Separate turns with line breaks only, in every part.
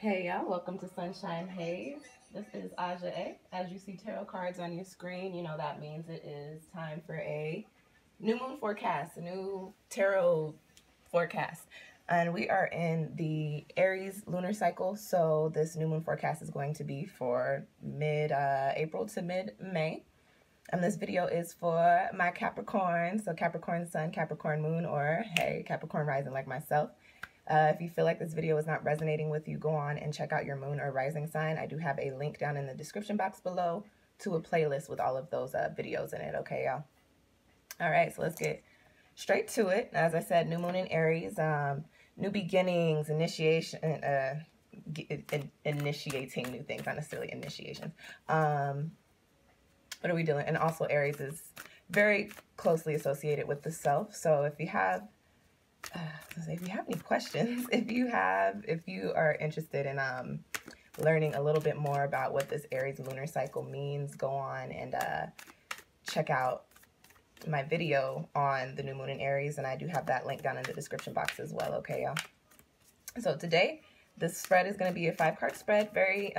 Hey y'all, welcome to Sunshine Haze. This is Aja A. As you see tarot cards on your screen, you know that means it is time for a new moon forecast, a new tarot forecast. And we are in the Aries lunar cycle, so this new moon forecast is going to be for mid-April to mid-May. And this video is for my Capricorn, so Capricorn Sun, Capricorn Moon, or hey, Capricorn Rising like myself. If you feel like this video is not resonating with you, go on and check out your moon or rising sign. I do have a link down in the description box below to a playlist with all of those videos in it, okay, y'all? All right, so let's get straight to it. As I said, new moon in Aries, new beginnings, initiation, initiating new things, not necessarily initiations. What are we doing? And also Aries is very closely associated with the self. So if you have any questions, if you are interested in learning a little bit more about what this Aries lunar cycle means, go on and check out my video on the new moon in Aries, and I do have that link down in the description box as well, okay, y'all? So today, this spread is going to be a 5-card spread, very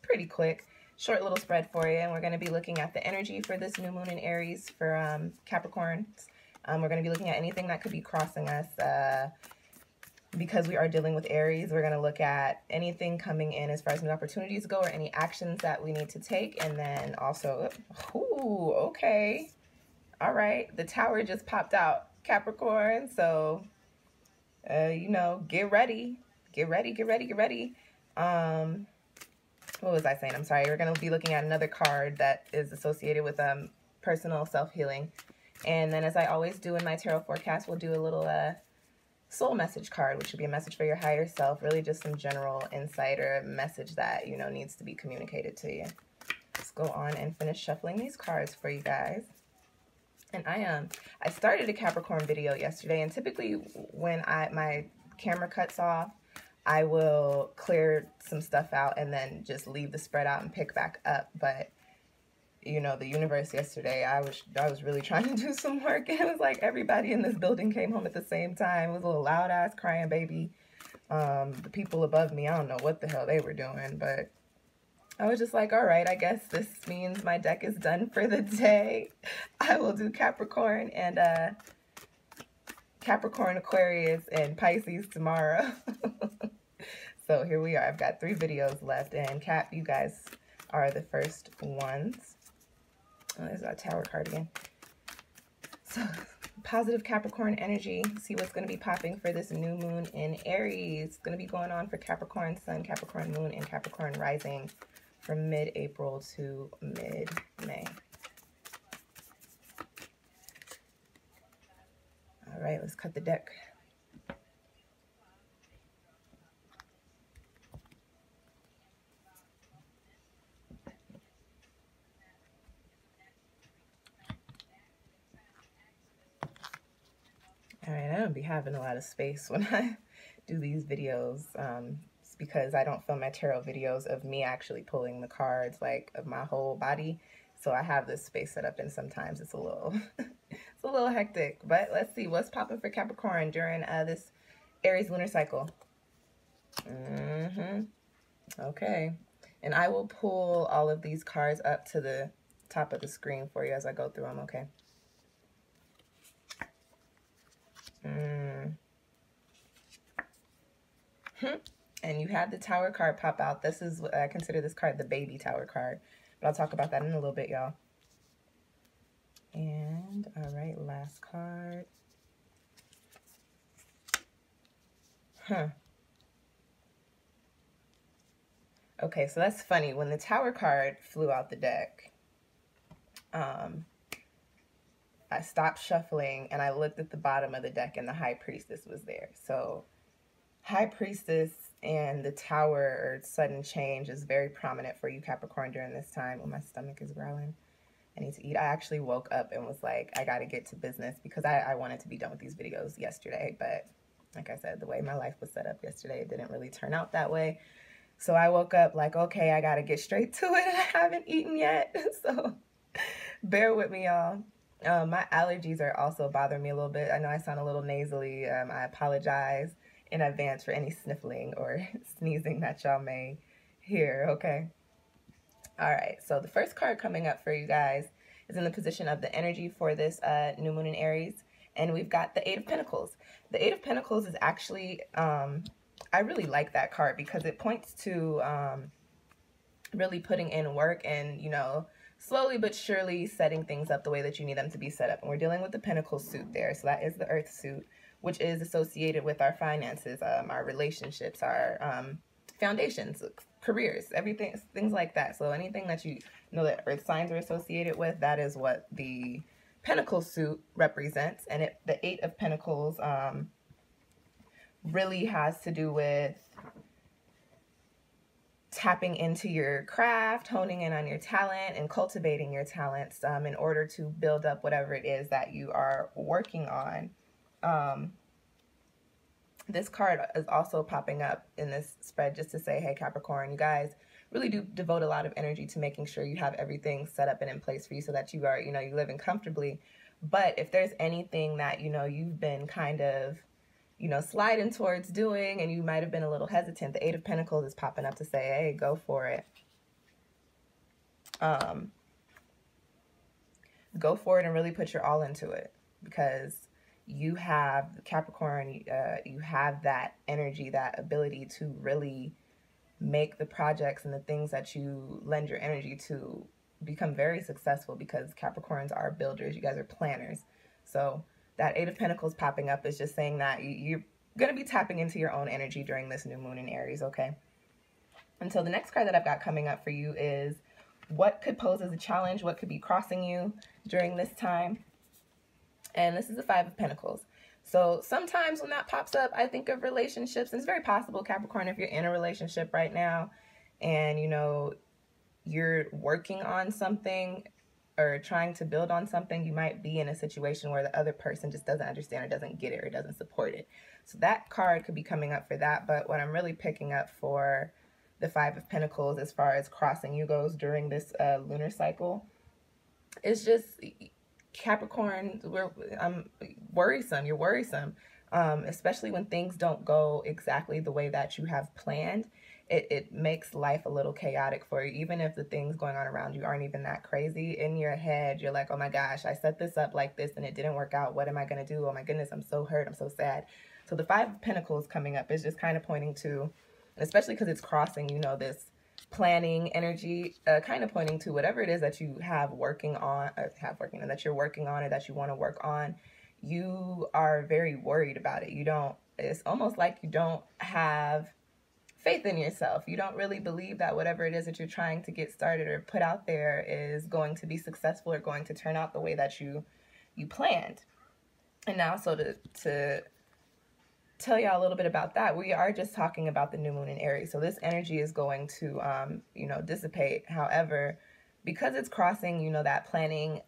pretty quick, short little spread for you, and we're going to be looking at the energy for this new moon in Aries for Capricorns. We're going to be looking at anything that could be crossing us because we are dealing with Aries. We're going to look at anything coming in as far as new opportunities go or any actions that we need to take. And then also, ooh, okay. All right. The tower just popped out, Capricorn. So, you know, get ready. Get ready, get ready, get ready. What was I saying? I'm sorry. We're going to be looking at another card that is associated with personal self-healing. And then, as I always do in my tarot forecast, we'll do a little soul message card, which would be a message for your higher self, really just some general insight or a message that, you know, needs to be communicated to you. Let's go on and finish shuffling these cards for you guys. And I started a Capricorn video yesterday, and typically when my camera cuts off, I will clear some stuff out and then just leave the spread out and pick back up. But you know, the universe yesterday, I was really trying to do some work. It was like everybody in this building came home at the same time. It was a little loud ass crying baby. The people above me, I don't know what the hell they were doing, but I was just like, all right, I guess this means my deck is done for the day. I will do Capricorn and Capricorn, Aquarius, and Pisces tomorrow. So here we are. I've got 3 videos left, and Cap, you guys are the first ones. Oh, there's our tower card again. So, positive Capricorn energy. See what's going to be popping for this new moon in Aries. It's going to be going on for Capricorn Sun, Capricorn Moon, and Capricorn Rising from mid-April to mid-May. All right, let's cut the deck. All right, I don't be having a lot of space when I do these videos. It's because I don't film my tarot videos of me actually pulling the cards, like, of my whole body. So I have this space set up, and sometimes it's a little, it's a little hectic. But let's see what's popping for Capricorn during this Aries lunar cycle. Okay, and I will pull all of these cards up to the top of the screen for you as I go through them. Okay. And you had the tower card pop out. This is what I consider this card the baby tower card, but I'll talk about that in a little bit, y'all. And all right, last card. Okay, so that's funny. When the tower card flew out the deck, I stopped shuffling and I looked at the bottom of the deck, and the High Priestess was there. So High Priestess and the Tower, or sudden change, is very prominent for you, Capricorn, during this time. When my stomach is growling, I need to eat. I actually woke up and was like, I got to get to business, because I wanted to be done with these videos yesterday. But like I said, the way my life was set up yesterday, it didn't really turn out that way. So I woke up like, okay, I got to get straight to it. I haven't eaten yet. So bear with me, y'all. My allergies are also bothering me a little bit. I know I sound a little nasally. I apologize. in advance for any sniffling or sneezing that y'all may hear, okay? All right, so the first card coming up for you guys is in the position of the energy for this new moon in Aries, and we've got the Eight of Pentacles. The Eight of Pentacles is actually, I really like that card because it points to really putting in work and, you know, slowly but surely setting things up the way that you need them to be set up. And we're dealing with the Pentacle suit there, so that is the Earth suit, which is associated with our finances, our relationships, our foundations, careers, everything, things like that. So anything that you know that earth signs are associated with, that is what the Pentacle suit represents. And the Eight of Pentacles really has to do with tapping into your craft, honing in on your talent, and cultivating your talents in order to build up whatever it is that you are working on. This card is also popping up in this spread just to say, hey, Capricorn, you guys really do devote a lot of energy to making sure you have everything set up and in place for you so that you are, you know, you live in comfortably. But if there's anything that, you know, you've been kind of, you know, sliding towards doing and you might have been a little hesitant, the Eight of Pentacles is popping up to say, hey, go for it. Go for it and really put your all into it, because you have, Capricorn, you have that energy, that ability to really make the projects and the things that you lend your energy to become very successful, because Capricorns are builders. You guys are planners. So that Eight of Pentacles popping up is just saying that you're going to be tapping into your own energy during this new moon in Aries, okay? And so the next card that I've got coming up for you is what could pose as a challenge, what could be crossing you during this time. And this is the Five of Pentacles. So sometimes when that pops up, I think of relationships. And it's very possible, Capricorn, if you're in a relationship right now and, you know, you're working on something or trying to build on something, you might be in a situation where the other person just doesn't understand or doesn't get it or doesn't support it. So that card could be coming up for that. But what I'm really picking up for the Five of Pentacles as far as crossing you goes during this lunar cycle is just... Capricorn, I'm worrisome. You're worrisome, especially when things don't go exactly the way that you have planned. It makes life a little chaotic for you, even if the things going on around you aren't even that crazy. In your head, you're like, oh my gosh, I set this up like this and it didn't work out. What am I going to do? Oh my goodness, I'm so hurt. I'm so sad. So the Five of Pentacles coming up is just kind of pointing to, especially because it's crossing, you know, this planning energy, kind of pointing to whatever it is that you have working on, or that you're working on, or that you want to work on. You are very worried about it. You don't, it's almost like you don't have faith in yourself. You don't really believe that whatever it is that you're trying to get started or put out there is going to be successful or going to turn out the way that you planned. And now, so to tell y'all a little bit about that, we are just talking about the new moon in Aries. So this energy is going to, you know, dissipate. However, because it's crossing, you know, that planning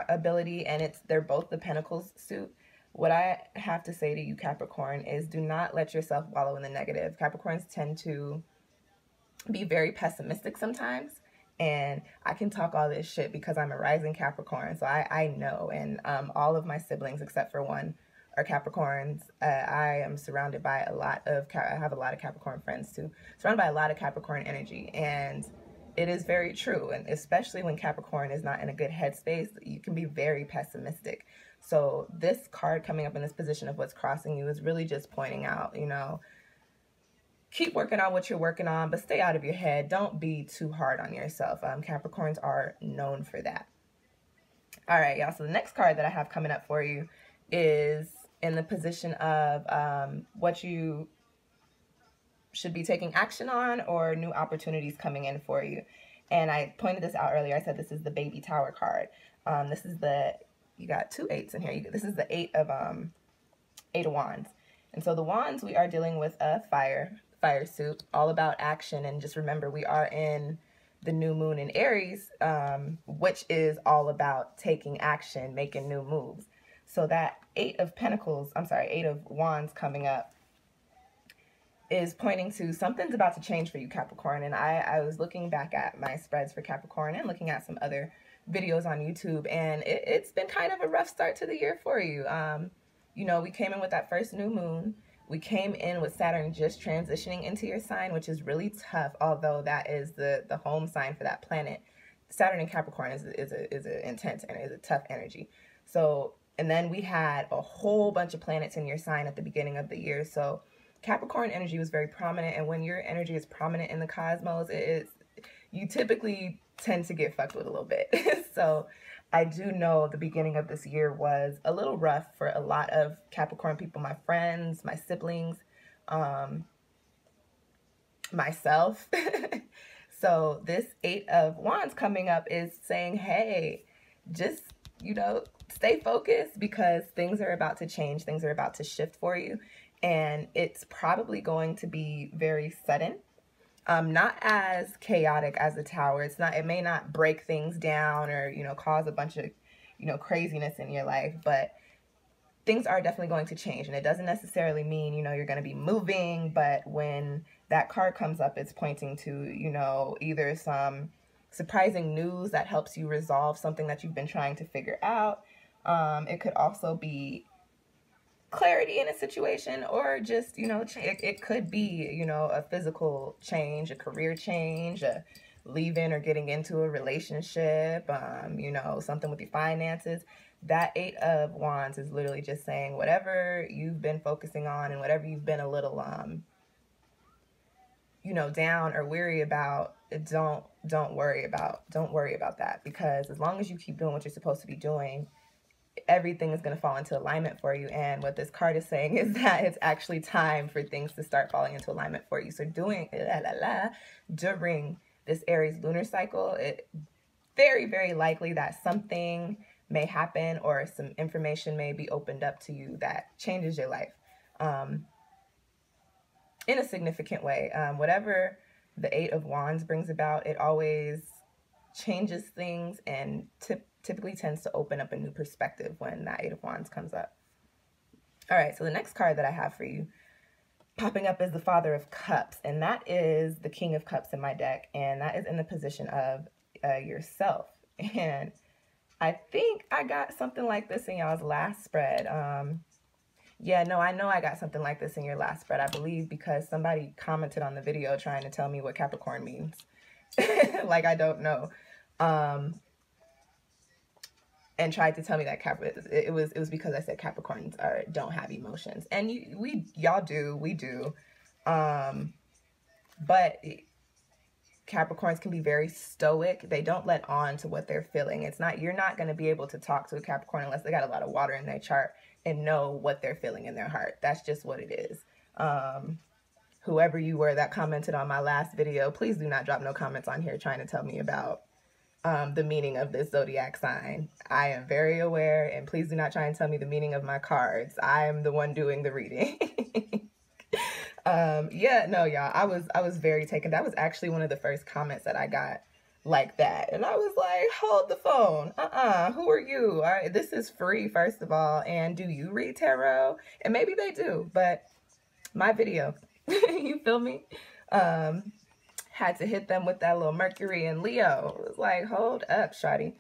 ability, and they're both the Pentacles suit, what I have to say to you, Capricorn, is do not let yourself wallow in the negative. Capricorns tend to be very pessimistic sometimes. And I can talk all this shit because I'm a rising Capricorn. So I know, and all of my siblings, except for one, are Capricorns. I am surrounded by I have a lot of Capricorn friends too, surrounded by a lot of Capricorn energy, and it is very true. And especially when Capricorn is not in a good headspace, you can be very pessimistic. So this card coming up in this position of what's crossing you is really just pointing out, you know, keep working on what you're working on, but stay out of your head. Don't be too hard on yourself. Capricorns are known for that. All right, y'all. So the next card that I have coming up for you is in the position of what you should be taking action on, or new opportunities coming in for you. And I pointed this out earlier. I said this is the Baby Tower card. This is you got two eights in here. This is the Eight of Wands. And so the Wands, we are dealing with a fire suit, all about action. And just remember, we are in the new moon in Aries, which is all about taking action, making new moves. So that Eight of Wands coming up is pointing to something's about to change for you, Capricorn. And I was looking back at my spreads for Capricorn and looking at some other videos on YouTube, and it's been kind of a rough start to the year for you. You know, we came in with that first new moon. We came in with Saturn just transitioning into your sign, which is really tough, although that is the home sign for that planet. Saturn in Capricorn is an intense and is a tough energy. So, and then we had a whole bunch of planets in your sign at the beginning of the year. So Capricorn energy was very prominent, and when your energy is prominent in the cosmos, you typically tend to get fucked with a little bit. So I do know the beginning of this year was a little rough for a lot of Capricorn people, my friends, my siblings, myself. So this 8 of Wands coming up is saying, hey, just, you know, stay focused, because things are about to change. Things are about to shift for you. And it's probably going to be very sudden. Not as chaotic as the Tower. It may not break things down or, you know, cause a bunch of, you know, craziness in your life, but things are definitely going to change. And it doesn't necessarily mean, you know, you're going to be moving, but when that card comes up, it's pointing to, you know, either some surprising news that helps you resolve something that you've been trying to figure out. It could also be clarity in a situation, or just, you know, it could be, you know, a physical change, a career change, a leaving or getting into a relationship, you know, something with your finances. That 8 of Wands is literally just saying whatever you've been focusing on and whatever you've been a little, you know, down or weary about, don't worry about that, because as long as you keep doing what you're supposed to be doing, everything is going to fall into alignment for you. And what this card is saying is that it's actually time for things to start falling into alignment for you. So during this Aries lunar cycle, it very, very likely that something may happen or some information may be opened up to you that changes your life in a significant way. Whatever the 8 of Wands brings about, it always changes things and typically tends to open up a new perspective when that 8 of Wands comes up. All right, so the next card that I have for you popping up is the Father of Cups, and that is the King of Cups in my deck, and that is in the position of yourself. And I think I got something like this in y'all's last spread. Yeah, no, I know I got something like this in your last spread, I believe, because somebody commented on the video trying to tell me what Capricorn means. Like, I don't know. And tried to tell me that it was because I said Capricorns don't have emotions, and y'all do, we do, but Capricorns can be very stoic. They don't let on to what they're feeling. You're not going to be able to talk to a Capricorn unless they got a lot of water in their chart and know what they're feeling in their heart. That's just what it is. Whoever you were that commented on my last video, please do not drop no comments on here trying to tell me about the meaning of this zodiac sign. I am very aware, and please do not try and tell me the meaning of my cards. I am the one doing the reading. Yeah, no, y'all, I was very taken. That was actually one of the first comments that I got like that, and I was like, hold the phone. Who are you? All right, this is free, first of all, and do you read tarot? And maybe they do, but my video, you feel me? Had to hit them with that little Mercury and Leo. It was like, hold up, shawty.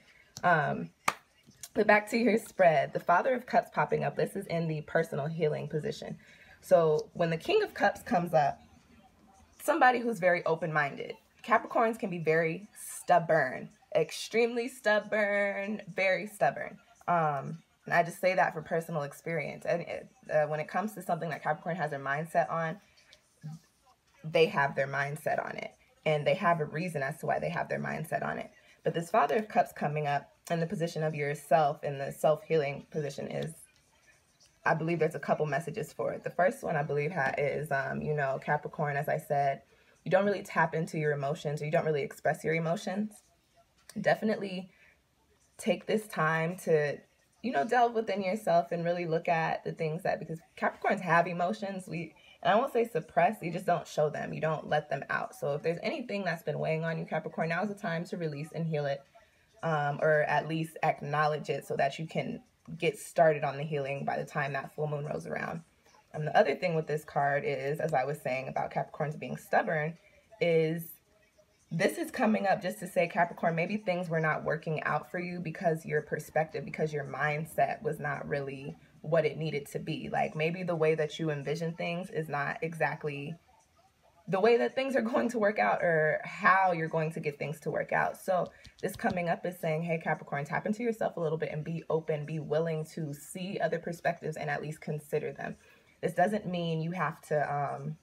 But back to your spread. The Father of Cups popping up. This is in the personal healing position. So when the King of Cups comes up, somebody who's very open-minded. Capricorns can be very stubborn, extremely stubborn, very stubborn. And I just say that for personal experience. And when it comes to something that Capricorn has their mindset on, they have their mindset on it. And they have a reason as to why they have their mindset on it. But this Father of Cups coming up in the position of yourself, in the self-healing position, is, I believe there's a couple messages for it. The first one I believe is, you know, Capricorn, as I said, you don't really tap into your emotions, or you don't really express your emotions. Definitely take this time to, you know, delve within yourself and really look at the things that, because Capricorns have emotions, and I won't say suppress, you just don't show them. You don't let them out. So if there's anything that's been weighing on you, Capricorn, now is the time to release and heal it, or at least acknowledge it so that you can get started on the healing by the time that full moon rolls around. And the other thing with this card is, as I was saying about Capricorns being stubborn, is this is coming up just to say, Capricorn, maybe things were not working out for you because your perspective, because your mindset was not really what it needed to be. Like maybe the way that you envision things is not exactly the way that things are going to work out or how you're going to get things to work out. So this coming up is saying, hey, Capricorn, tap into yourself a little bit and be open, be willing to see other perspectives and at least consider them. This doesn't mean you have to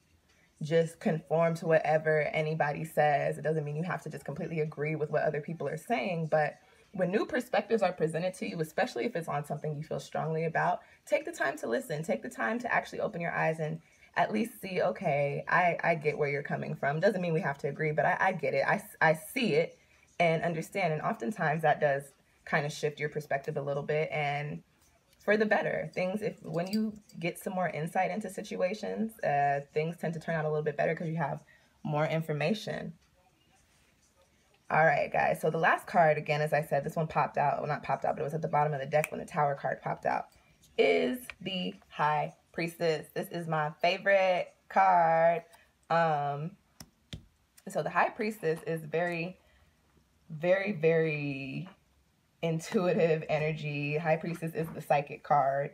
just conform to whatever anybody says. It doesn't mean you have to just completely agree with what other people are saying. But when new perspectives are presented to you, especially if it's on something you feel strongly about, take the time to listen. Take the time to actually open your eyes and at least see, okay, I get where you're coming from. Doesn't mean we have to agree, but I get it. I see it and understand. And oftentimes that does kind of shift your perspective a little bit, and for the better. When you get some more insight into situations, things tend to turn out a little bit better because you have more information. All right, guys. So the last card, again, as I said, this one popped out. Well, not popped out, but it was at the bottom of the deck when the Tower card popped out, is the High Priestess. This is my favorite card. So the High Priestess is very, very, very intuitive energy. High Priestess is the psychic card,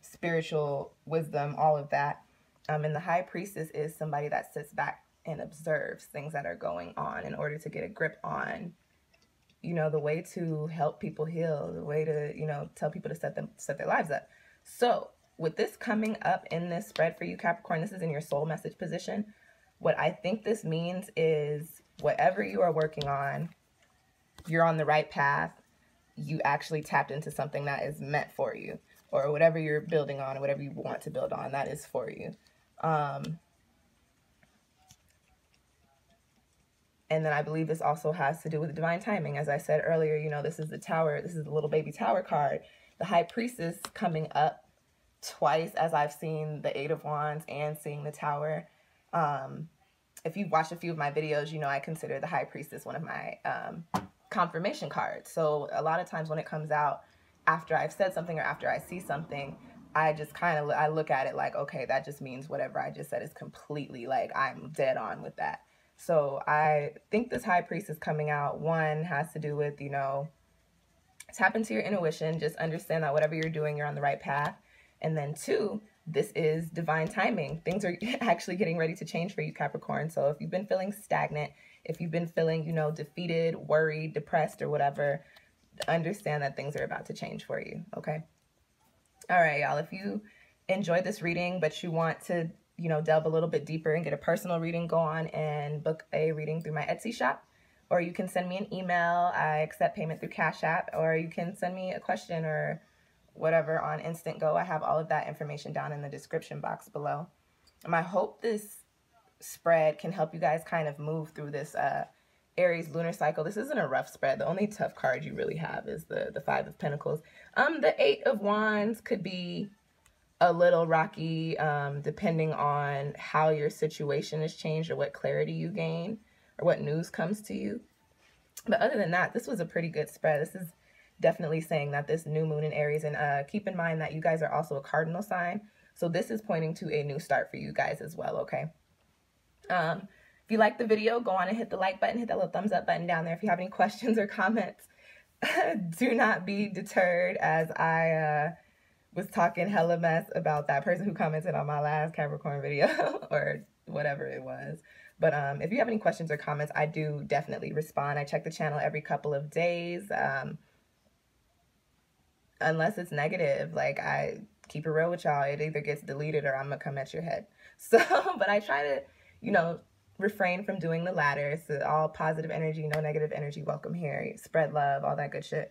spiritual wisdom, all of that. And the High Priestess is somebody that sits back and observes things that are going on in order to get a grip on, you know, the way to help people heal, the way to, you know, tell people to set their lives up. So with this coming up in this spread for you, Capricorn, this is in your soul message position. What I think this means is whatever you are working on, you're on the right path. You actually tapped into something that is meant for you, or whatever you're building on, or whatever you want to build on, that is for you. And then I believe this also has to do with divine timing. As I said earlier, you know, this is the Tower. This is the little baby Tower card. The High Priestess coming up twice, as I've seen the Eight of Wands and seeing the Tower. If you've watched a few of my videos, you know I consider the High Priestess one of my confirmation cards. So a lot of times when it comes out after I've said something or after I see something, I just I look at it like, okay, that just means whatever I just said is completely, like, I'm dead on with that. So I think this High Priestess coming out, one, has to do with, you know, tap into your intuition, just understand that whatever you're doing, you're on the right path. And then two, this is divine timing. Things are actually getting ready to change for you, Capricorn. So if you've been feeling stagnant, if you've been feeling, you know, defeated, worried, depressed, or whatever, understand that things are about to change for you, okay? All right, y'all. If you enjoyed this reading, but you want to, you know, delve a little bit deeper and get a personal reading, go on and book a reading through my Etsy shop. Or you can send me an email. I accept payment through Cash App. Or you can send me a question or whatever on Instantgo. I have all of that information down in the description box below. I hope this spread can help you guys kind of move through this Aries lunar cycle. This isn't a rough spread. The only tough card you really have is the Five of Pentacles. The Eight of Wands could be a little rocky, depending on how your situation has changed or what clarity you gain or what news comes to you. But other than that, this was a pretty good spread. This is definitely saying that this new moon in Aries, and keep in mind that you guys are also a cardinal sign. So this is pointing to a new start for you guys as well, okay? If you like the video, go on and hit the like button, hit that little thumbs up button down there. If you have any questions or comments, do not be deterred, as I was talking hella mess about that person who commented on my last Capricorn video or whatever it was. But if you have any questions or comments, I do definitely respond. I check the channel every couple of days. Unless it's negative, like, I keep it real with y'all. It either gets deleted or I'm gonna come at your head. So, but I try to, you know, refrain from doing the latter. It's all positive energy, no negative energy. Welcome here. Spread love, all that good shit.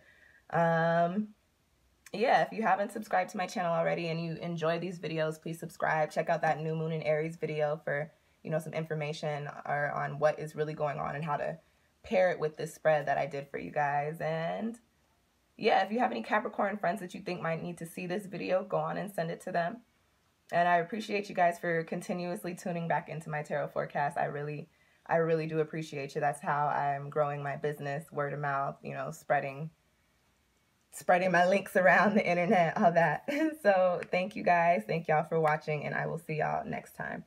Yeah, if you haven't subscribed to my channel already and you enjoy these videos, please subscribe. Check out that new moon in Aries video for, you know, some information or on what is really going on and how to pair it with this spread that I did for you guys. And yeah, if you have any Capricorn friends that you think might need to see this video, go on and send it to them. And I appreciate you guys for continuously tuning back into my tarot forecast. I really do appreciate you. That's how I'm growing my business, word of mouth, you know, spreading my links around the internet, all that. So thank you guys. Thank y'all for watching, and I will see y'all next time.